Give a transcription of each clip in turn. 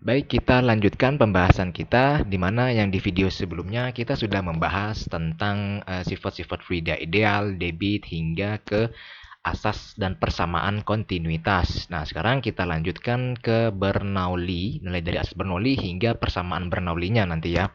Baik, kita lanjutkan pembahasan kita, di mana yang di video sebelumnya kita sudah membahas tentang sifat-sifat fluida ideal, debit, hingga ke asas dan persamaan kontinuitas. Nah, sekarang kita lanjutkan ke Bernoulli, mulai dari asas Bernoulli hingga persamaan Bernoullinya nanti ya.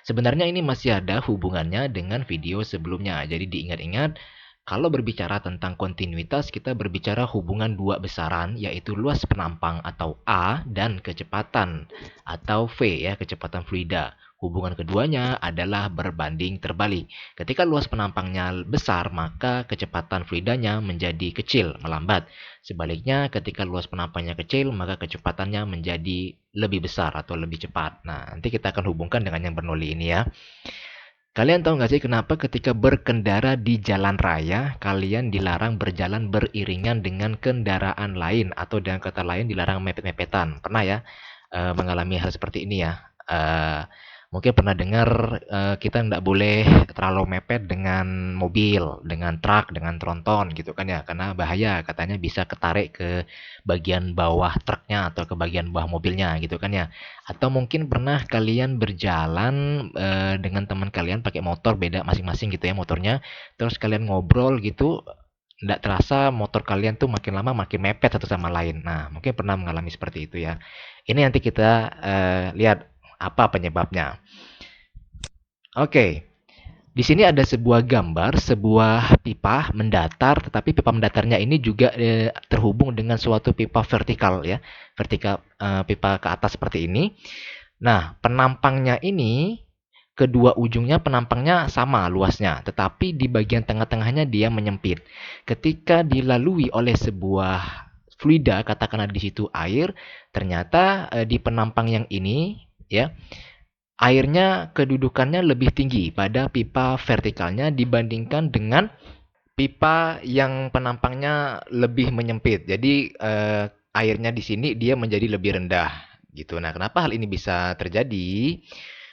Sebenarnya ini masih ada hubungannya dengan video sebelumnya, jadi diingat-ingat. Kalau berbicara tentang kontinuitas, kita berbicara hubungan dua besaran, yaitu luas penampang atau A dan kecepatan atau V ya, kecepatan fluida. Hubungan keduanya adalah berbanding terbalik. Ketika luas penampangnya besar, maka kecepatan fluidanya menjadi kecil, melambat. Sebaliknya, ketika luas penampangnya kecil, maka kecepatannya menjadi lebih besar atau lebih cepat. Nah, nanti kita akan hubungkan dengan yang Bernoulli ini ya. Kalian tahu nggak sih kenapa ketika berkendara di jalan raya, kalian dilarang berjalan beriringan dengan kendaraan lain atau dengan kata lain dilarang mepet-mepetan? Pernah ya mengalami hal seperti ini ya? Mungkin pernah dengar kita nggak boleh terlalu mepet dengan mobil, dengan truk, dengan tronton gitu kan ya, karena bahaya katanya bisa ketarik ke bagian bawah truknya atau ke bagian bawah mobilnya gitu kan ya. Atau mungkin pernah kalian berjalan dengan teman kalian pakai motor beda masing-masing gitu ya motornya, terus kalian ngobrol gitu, nggak terasa motor kalian tuh makin lama makin mepet satu sama lain. Nah, mungkin pernah mengalami seperti itu ya. Ini nanti kita lihat apa penyebabnya. Oke, di sini ada sebuah gambar, sebuah pipa mendatar, tetapi pipa mendatarnya ini juga terhubung dengan suatu pipa vertikal ya, vertikal pipa ke atas seperti ini. Nah, penampangnya ini kedua ujungnya penampangnya sama luasnya, tetapi di bagian tengah-tengahnya dia menyempit. Ketika dilalui oleh sebuah fluida, katakanlah di situ air, ternyata di penampang yang ini ya, airnya kedudukannya lebih tinggi pada pipa vertikalnya dibandingkan dengan pipa yang penampangnya lebih menyempit. Jadi airnya di sini dia menjadi lebih rendah gitu. Nah, kenapa hal ini bisa terjadi?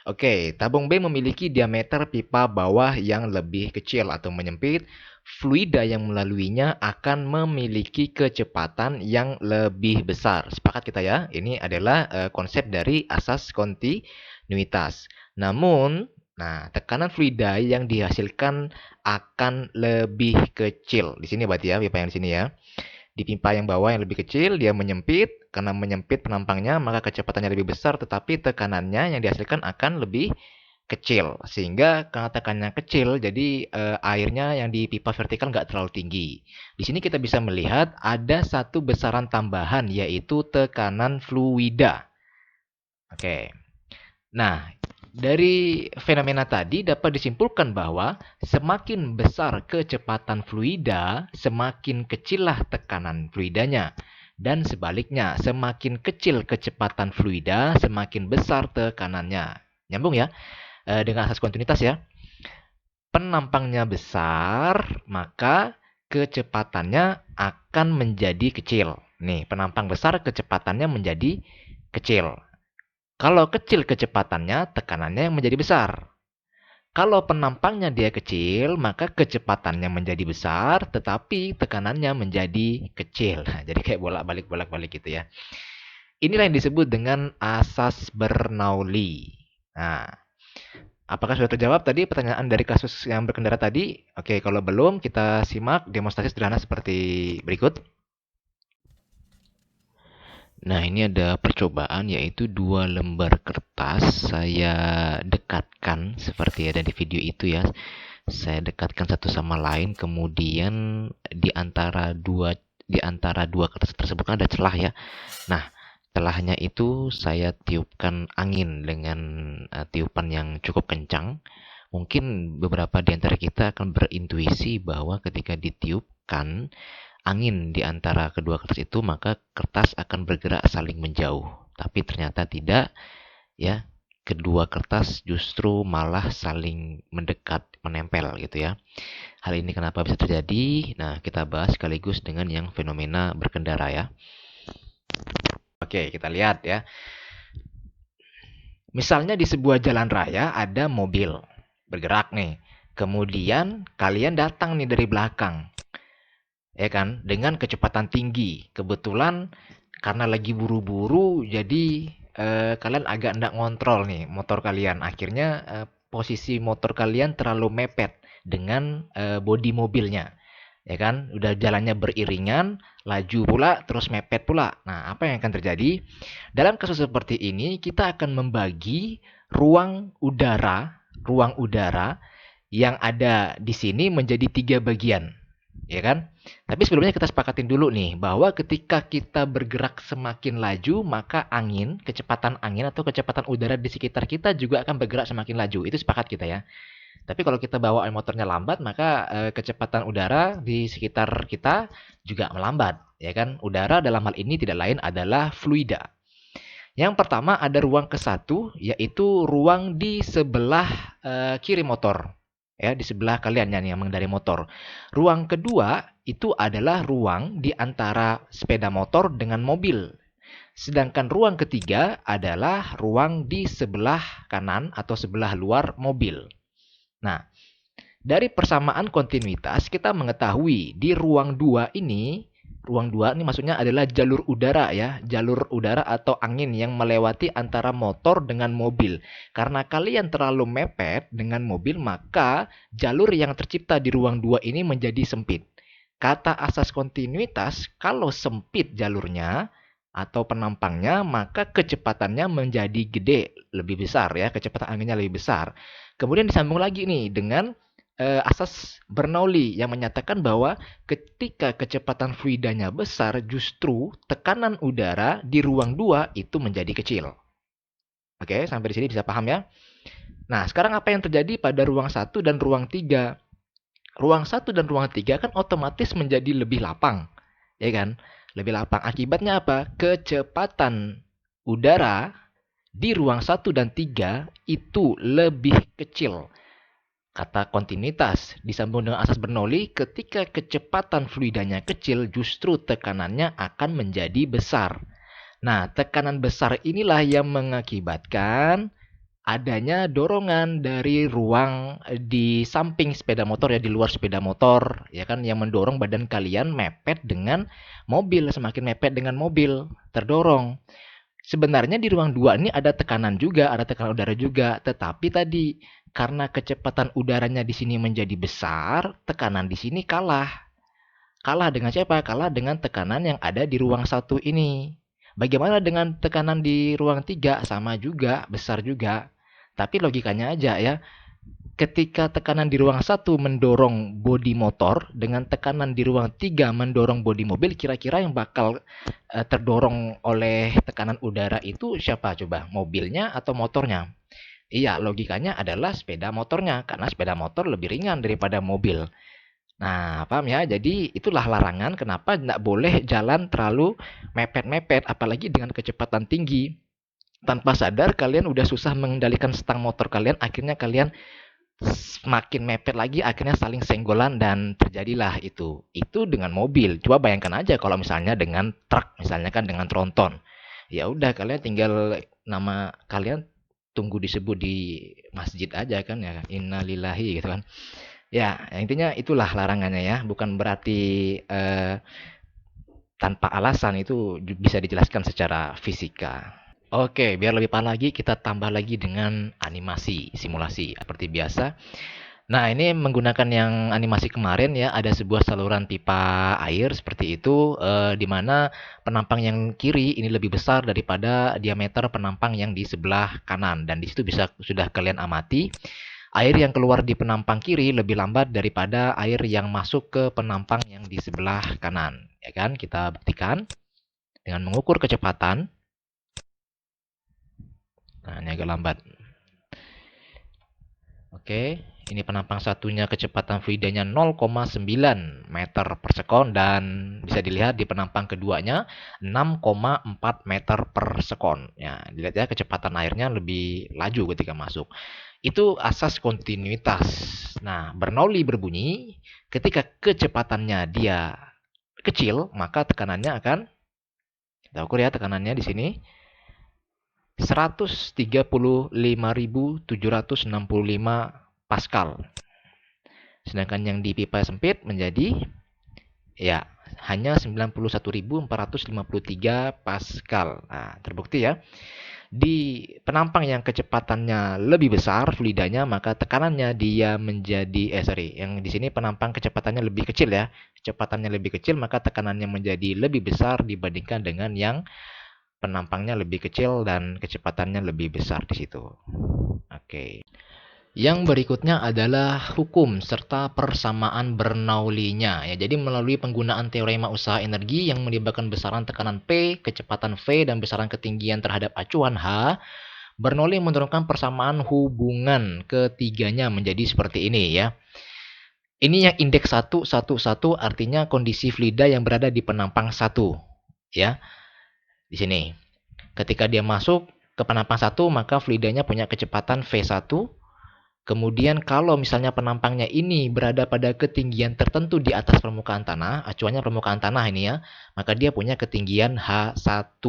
Oke, tabung B memiliki diameter pipa bawah yang lebih kecil atau menyempit. Fluida yang melaluinya akan memiliki kecepatan yang lebih besar. Sepakat kita ya? Ini adalah konsep dari asas kontinuitas. Namun, nah, tekanan fluida yang dihasilkan akan lebih kecil. Di sini berarti ya, pipa yang di sini ya. Di pipa yang bawah yang lebih kecil, dia menyempit. Karena menyempit penampangnya, maka kecepatannya lebih besar, tetapi tekanannya yang dihasilkan akan lebih kecil. Sehingga karena tekanannya kecil, jadi airnya yang di pipa vertikal nggak terlalu tinggi. Di sini kita bisa melihat ada satu besaran tambahan, yaitu tekanan fluida. Oke. Nah, dari fenomena tadi dapat disimpulkan bahwa semakin besar kecepatan fluida, semakin kecillah tekanan fluidanya. Dan sebaliknya, semakin kecil kecepatan fluida, semakin besar tekanannya. Nyambung ya? Dengan asas kontinuitas ya. Penampangnya besar, maka kecepatannya akan menjadi kecil. Nih, penampang besar kecepatannya menjadi kecil. Kalau kecil kecepatannya, tekanannya yang menjadi besar. Kalau penampangnya dia kecil, maka kecepatannya menjadi besar, tetapi tekanannya menjadi kecil. Nah, jadi kayak bolak-balik gitu ya. Inilah yang disebut dengan asas Bernoulli. Nah, apakah sudah terjawab tadi pertanyaan dari kasus yang berkendara tadi? Oke, kalau belum, kita simak demonstrasi sederhana seperti berikut. Nah, ini ada percobaan yaitu dua lembar kertas saya dekatkan seperti ada di video itu ya. Saya dekatkan satu sama lain, kemudian di antara dua kertas tersebut kan ada celah ya. Nah, celahnya itu saya tiupkan angin dengan tiupan yang cukup kencang. Mungkin beberapa di antara kita akan berintuisi bahwa ketika ditiupkan angin di antara kedua kertas itu, maka kertas akan bergerak saling menjauh. Tapi ternyata tidak, ya. Kedua kertas justru malah saling mendekat, menempel gitu ya. Hal ini kenapa bisa terjadi? Nah, kita bahas sekaligus dengan yang fenomena berkendara ya. Oke, kita lihat ya. Misalnya di sebuah jalan raya ada mobil bergerak nih. Kemudian kalian datang nih dari belakang. Ya kan, dengan kecepatan tinggi. Kebetulan karena lagi buru-buru, jadi kalian agak ndak ngontrol nih motor kalian. Akhirnya posisi motor kalian terlalu mepet dengan bodi mobilnya. Ya kan? Udah jalannya beriringan, laju pula, terus mepet pula. Nah, apa yang akan terjadi? Dalam kasus seperti ini, kita akan membagi ruang udara yang ada di sini menjadi 3 bagian, ya kan? Tapi sebelumnya kita sepakatin dulu nih bahwa ketika kita bergerak semakin laju, maka kecepatan angin atau kecepatan udara di sekitar kita juga akan bergerak semakin laju. Itu sepakat kita ya. Tapi kalau kita bawa motornya lambat, maka kecepatan udara di sekitar kita juga melambat, ya kan? Udara dalam hal ini tidak lain adalah fluida. Yang pertama ada ruang ke-1, yaitu ruang di sebelah kiri motor. Ya, di sebelah kalian yang mengendarai motor. Ruang kedua itu adalah ruang di antara sepeda motor dengan mobil. Sedangkan ruang ketiga adalah ruang di sebelah kanan atau sebelah luar mobil. Nah, dari persamaan kontinuitas kita mengetahui di ruang 2 ini maksudnya adalah jalur udara ya, jalur udara atau angin yang melewati antara motor dengan mobil. Karena kalian terlalu mepet dengan mobil, maka jalur yang tercipta di ruang 2 ini menjadi sempit. Kata asas kontinuitas, kalau sempit jalurnya atau penampangnya, maka kecepatannya menjadi gede, lebih besar ya, kecepatan anginnya lebih besar. Kemudian disambung lagi nih dengan asas Bernoulli yang menyatakan bahwa ketika kecepatan fluidanya besar, justru tekanan udara di ruang 2 itu menjadi kecil. Oke, sampai di sini bisa paham ya? Nah, sekarang apa yang terjadi pada ruang 1 dan ruang 3? Ruang 1 dan ruang 3 kan otomatis menjadi lebih lapang, ya kan? Lebih lapang. Akibatnya apa? Kecepatan udara di ruang 1 dan 3 itu lebih kecil. Kata kontinuitas disambung dengan asas Bernoulli, ketika kecepatan fluidanya kecil, justru tekanannya akan menjadi besar. Nah, tekanan besar inilah yang mengakibatkan adanya dorongan dari ruang di samping sepeda motor ya, di luar sepeda motor, ya kan, yang mendorong badan kalian mepet dengan mobil, semakin mepet dengan mobil, terdorong. Sebenarnya di ruang 2 ini ada tekanan juga, ada tekanan udara juga, tetapi tadi karena kecepatan udaranya di sini menjadi besar, tekanan di sini kalah. Kalah dengan siapa? Kalah dengan tekanan yang ada di ruang 1 ini. Bagaimana dengan tekanan di ruang 3? Sama juga, besar juga. Tapi logikanya aja ya, ketika tekanan di ruang 1 mendorong bodi motor, dengan tekanan di ruang 3 mendorong bodi mobil, kira-kira yang bakal terdorong oleh tekanan udara itu siapa coba? Mobilnya atau motornya? Iya, logikanya adalah sepeda motornya, karena sepeda motor lebih ringan daripada mobil. Nah, paham ya? Jadi itulah larangan kenapa tidak boleh jalan terlalu mepet-mepet, apalagi dengan kecepatan tinggi. Tanpa sadar kalian udah susah mengendalikan stang motor kalian, akhirnya kalian semakin mepet lagi, akhirnya saling senggolan dan terjadilah itu. Itu dengan mobil. Coba bayangkan aja kalau misalnya dengan truk, misalnya kan dengan tronton. Ya udah kalian tinggal nama kalian tunggu disebut di masjid aja kan ya, innalillahi gitu kan. Ya, intinya itulah larangannya ya, bukan berarti tanpa alasan, itu bisa dijelaskan secara fisika. Oke, biar lebih paham lagi, kita tambah lagi dengan animasi, simulasi, seperti biasa. Nah, ini menggunakan yang animasi kemarin ya, ada sebuah saluran pipa air seperti itu, di mana penampang yang kiri ini lebih besar daripada diameter penampang yang di sebelah kanan. Dan di situ sudah kalian amati, air yang keluar di penampang kiri lebih lambat daripada air yang masuk ke penampang yang di sebelah kanan. Ya kan, kita buktikan dengan mengukur kecepatan. Nah, ini agak lambat. Oke, ini penampang satunya kecepatan fluidanya 0,9 meter per sekon, dan bisa dilihat di penampang keduanya 6,4 meter per sekon. Ya, dilihat ya, kecepatan airnya lebih laju ketika masuk. Itu asas kontinuitas. Nah, Bernoulli berbunyi ketika kecepatannya dia kecil, maka tekanannya akan, kita ukur ya tekanannya di sini, 135.765 Pascal. Sedangkan yang di pipa sempit menjadi ya hanya 91.453 Pascal. Nah, terbukti ya. di penampang yang kecepatannya lebih besar fluidanya, maka tekanannya dia menjadi yang di sini penampang kecepatannya lebih kecil ya. Kecepatannya lebih kecil, maka tekanannya menjadi lebih besar dibandingkan dengan yang penampangnya lebih kecil dan kecepatannya lebih besar di situ. Oke. Yang berikutnya adalah hukum serta persamaan Bernoullinya. Ya, jadi melalui penggunaan teorema usaha energi yang melibatkan besaran tekanan P, kecepatan V, dan besaran ketinggian terhadap acuan H, Bernoulli menurunkan persamaan hubungan ketiganya menjadi seperti ini ya. Ini yang indeks 111 artinya kondisi fluida yang berada di penampang 1 ya. Di sini. Ketika dia masuk ke penampang 1 maka fluidanya punya kecepatan V1. Kemudian kalau misalnya penampangnya ini berada pada ketinggian tertentu di atas permukaan tanah, acuannya permukaan tanah ini ya, maka dia punya ketinggian H1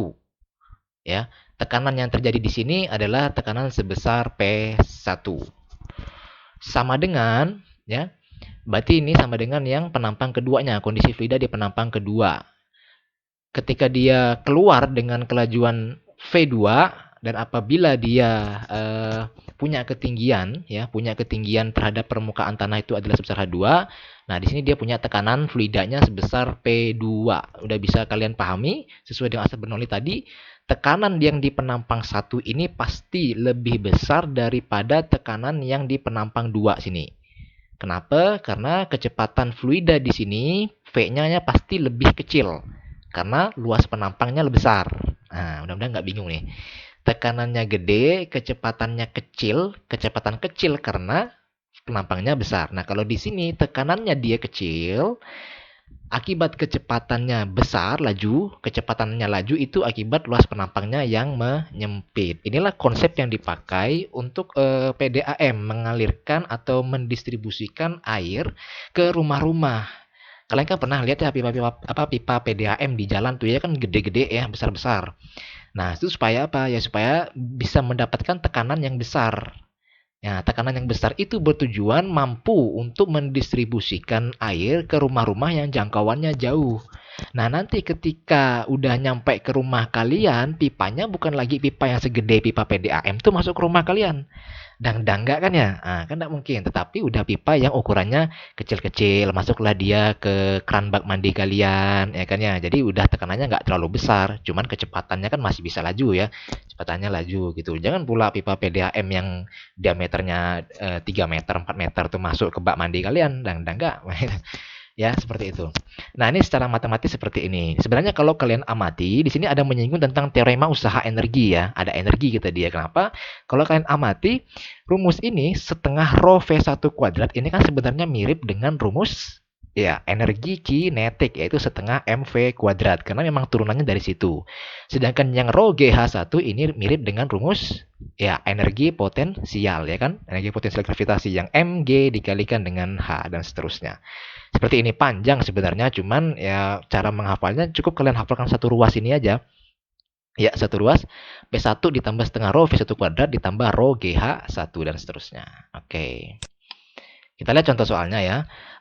ya. Tekanan yang terjadi di sini adalah tekanan sebesar P1. Sama dengan ya, berarti ini sama dengan yang penampang keduanya, kondisi fluida di penampang kedua. Ketika dia keluar dengan kelajuan V2 dan apabila dia punya ketinggian terhadap permukaan tanah itu adalah sebesar H2. Nah, di sini dia punya tekanan fluidanya sebesar P2. Udah bisa kalian pahami sesuai dengan asal Bernoulli tadi, tekanan yang di penampang 1 ini pasti lebih besar daripada tekanan yang di penampang 2 sini. Kenapa? Karena kecepatan fluida di sini V-nya pasti lebih kecil karena luas penampangnya lebih besar. Nah, mudah-mudahan nggak bingung nih. Tekanannya gede, kecepatannya kecil, kecepatan kecil karena penampangnya besar. Nah, kalau di sini tekanannya dia kecil, akibat kecepatannya besar, kecepatannya laju itu akibat luas penampangnya yang menyempit. Inilah konsep yang dipakai untuk PDAM, mengalirkan atau mendistribusikan air ke rumah-rumah. Kalian kan pernah lihat ya pipa PDAM di jalan tuh ya kan gede-gede ya, besar-besar. Nah, itu supaya apa? Ya supaya bisa mendapatkan tekanan yang besar. Ya, tekanan yang besar itu bertujuan mampu untuk mendistribusikan air ke rumah-rumah yang jangkauannya jauh. Nah, nanti ketika udah nyampe ke rumah kalian, pipanya bukan lagi pipa yang segede pipa PDAM tuh masuk ke rumah kalian. Enggak kan ya? Nah, kan enggak mungkin. Tetapi udah pipa yang ukurannya kecil-kecil. Masuklah dia ke keran bak mandi kalian, ya kan ya. Jadi udah tekanannya nggak terlalu besar. Cuman kecepatannya kan masih bisa laju ya. Kecepatannya laju gitu. Jangan pula pipa PDAM yang diameternya 3 meter, 4 meter tuh masuk ke bak mandi kalian. Dan enggak. Ya, seperti itu. Nah, ini secara matematis seperti ini. Sebenarnya kalau kalian amati, di sini ada menyinggung tentang teorema usaha energi ya. Ada energi kita dia. Kenapa? Kalau kalian amati, rumus ini setengah rho V1 kuadrat ini kan sebenarnya mirip dengan rumus ya energi kinetik, yaitu setengah MV kuadrat. Karena memang turunannya dari situ. Sedangkan yang rho GH1 ini mirip dengan rumus ya energi potensial ya kan. Energi potensial gravitasi yang mg dikalikan dengan H dan seterusnya. Seperti ini, panjang sebenarnya, cuman ya cara menghafalnya cukup kalian hafalkan satu ruas ini aja. Ya, satu ruas P1 ditambah setengah rho V1 kuadrat ditambah rho GH1 dan seterusnya. Oke. Kita lihat contoh soalnya ya.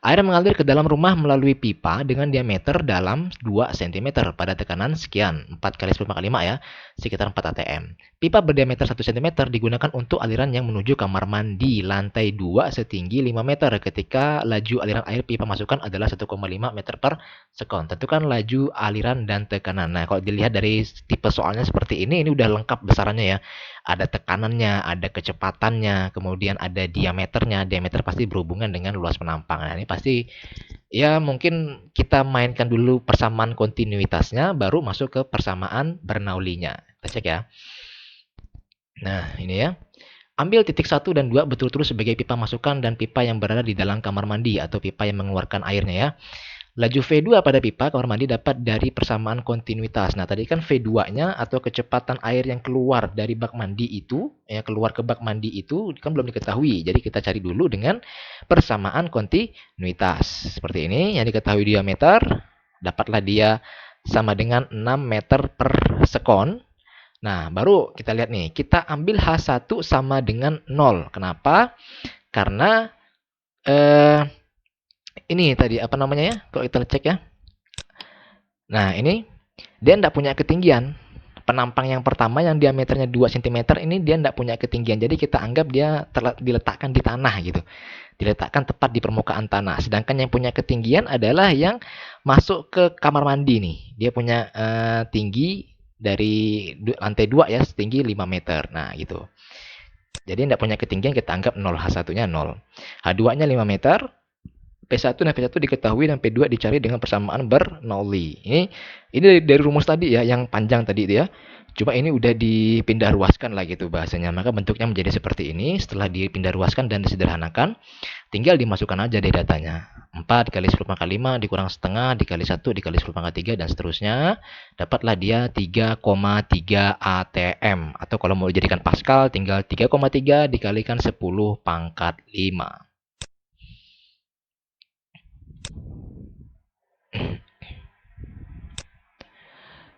Air mengalir ke dalam rumah melalui pipa dengan diameter dalam 2 cm pada tekanan sekian, 4 kali 10⁻⁵ ya, sekitar 4 atm. Pipa berdiameter 1 cm digunakan untuk aliran yang menuju kamar mandi lantai 2 setinggi 5 meter ketika laju aliran air pipa masukan adalah 1,5 meter per sekon. Tentukan laju aliran dan tekanan. Nah, kalau dilihat dari tipe soalnya seperti ini udah lengkap besarannya ya. Ada tekanannya, ada kecepatannya, kemudian ada diameternya. Diameter pasti berhubungan dengan luas penampang. Nah, ini pasti ya mungkin kita mainkan dulu persamaan kontinuitasnya, baru masuk ke persamaan Bernoullinya. Kita cek ya. Nah, ini ya. Ambil titik 1 dan 2 betul-betul sebagai pipa masukan dan pipa yang berada di dalam kamar mandi atau pipa yang mengeluarkan airnya ya. Laju V2 pada pipa kamar mandi dapat dari persamaan kontinuitas. Nah, tadi kan V2-nya atau kecepatan air yang keluar dari bak mandi itu, ya keluar ke bak mandi itu kan belum diketahui. Jadi kita cari dulu dengan persamaan kontinuitas. Seperti ini, yang diketahui diameter, dapatlah dia sama dengan 6 meter per sekon. Nah, baru kita lihat nih, kita ambil H1 sama dengan 0. Kenapa? Karena ini tadi apa namanya ya? Kalau kita cek ya. Nah, ini dia tidak punya ketinggian. penampang yang pertama yang diameternya 2 cm ini dia tidak punya ketinggian. Jadi kita anggap dia diletakkan di tanah gitu. Diletakkan tepat di permukaan tanah. Sedangkan yang punya ketinggian adalah yang masuk ke kamar mandi nih. Dia punya tinggi dari lantai 2 ya, setinggi 5 meter. Nah, gitu. Jadi tidak punya ketinggian kita anggap 0, H1-nya 0. H2-nya 5 meter. P1 dan P1 diketahui dan P2 dicari dengan persamaan Bernoulli. Ini dari rumus tadi ya, yang panjang tadi itu ya. Cuma ini udah dipindah ruaskan lah gitu bahasanya. Maka bentuknya menjadi seperti ini. Setelah dipindah ruaskan dan disederhanakan, tinggal dimasukkan aja deh datanya. 4 dikali 10 pangkat 5 dikurang setengah dikali 1 dikali 10 pangkat 3 dan seterusnya. Dapatlah dia 3,3 ATM. Atau kalau mau dijadikan Pascal tinggal 3,3 dikalikan 10 pangkat 5.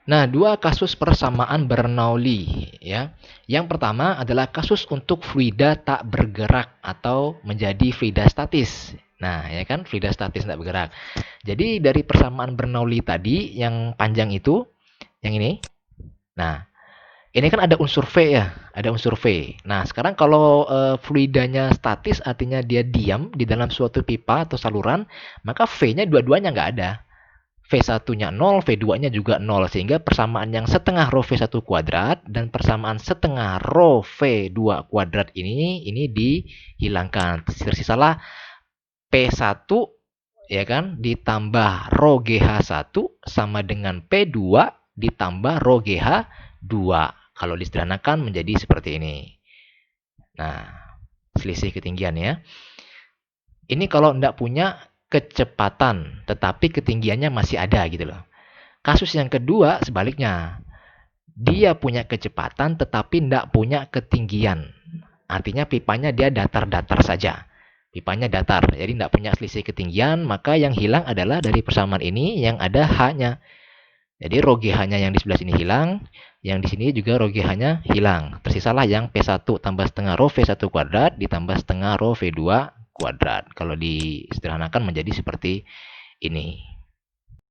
Nah, dua kasus persamaan Bernoulli ya. Yang pertama adalah kasus untuk fluida tak bergerak atau menjadi fluida statis. Nah, ya kan, fluida statis tak bergerak. Jadi dari persamaan Bernoulli tadi yang panjang itu, yang ini. Nah, ini kan ada unsur V ya, ada unsur V. Nah, sekarang kalau fluidanya statis artinya dia diam di dalam suatu pipa atau saluran, maka V-nya dua-duanya nggak ada. V1-nya 0, V2-nya juga 0. Sehingga persamaan yang setengah rho V1 kuadrat dan persamaan setengah rho V2 kuadrat ini dihilangkan. Tersisalah P1 ya kan ditambah rho GH1 sama dengan P2 ditambah rho GH2. Kalau disederhanakan menjadi seperti ini. Nah, selisih ketinggian ya. Ini kalau tidak punya kecepatan, tetapi ketinggiannya masih ada gitu loh. Kasus yang kedua sebaliknya. Dia punya kecepatan tetapi tidak punya ketinggian. Artinya pipanya dia datar-datar saja. Pipanya datar, jadi tidak punya selisih ketinggian, maka yang hilang adalah dari persamaan ini yang ada H-nya. Jadi rho GH-nya yang di sebelah sini hilang, yang di sini juga rho GH-nya hilang. Tersisalah yang P1 tambah setengah rho V1 kuadrat ditambah setengah rho V2 kuadrat. Kalau disederhanakan menjadi seperti ini.